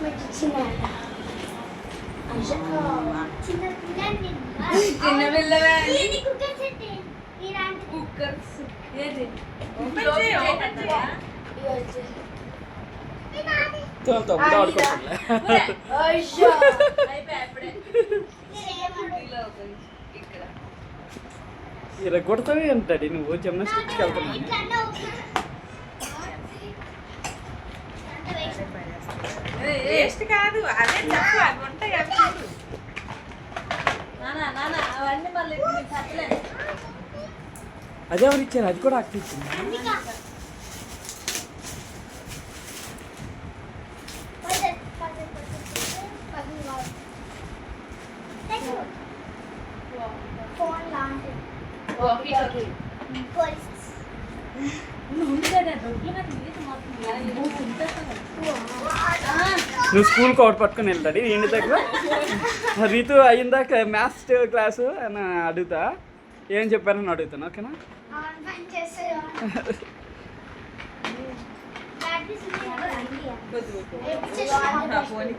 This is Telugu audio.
క్లాస్మేట్ ఇచ్చినాట చిన్న పిల్లవే కుక్కర్స్ ఏది తమ్ముడు ఆడుకోవట్లే ఇరగొడతావే అంటాడు నువ్వు జిమ్నాస్టిక్స్కి వెళ్తున్నావు. వేస్ట్ కాదు అదే చెప్పు అవి ఉంటాయి అవి చూడు అవన్నీ మళ్ళీ చెప్పలేదు. అదే ఎవరు ఇచ్చారు? అది కూడా అక్క ఇచ్చింది. ఫోన్ లాంటిది నువ్వు స్కూల్కి ఒకటి పట్టుకుని వెళ్తాడు ఇంటి దగ్గర. రీతు అయిందాక మ్యాథ్స్ క్లాసు అని అడుగుతా, ఏం చెప్పారని అడుగుతాను. ఓకేనా? ఫోన్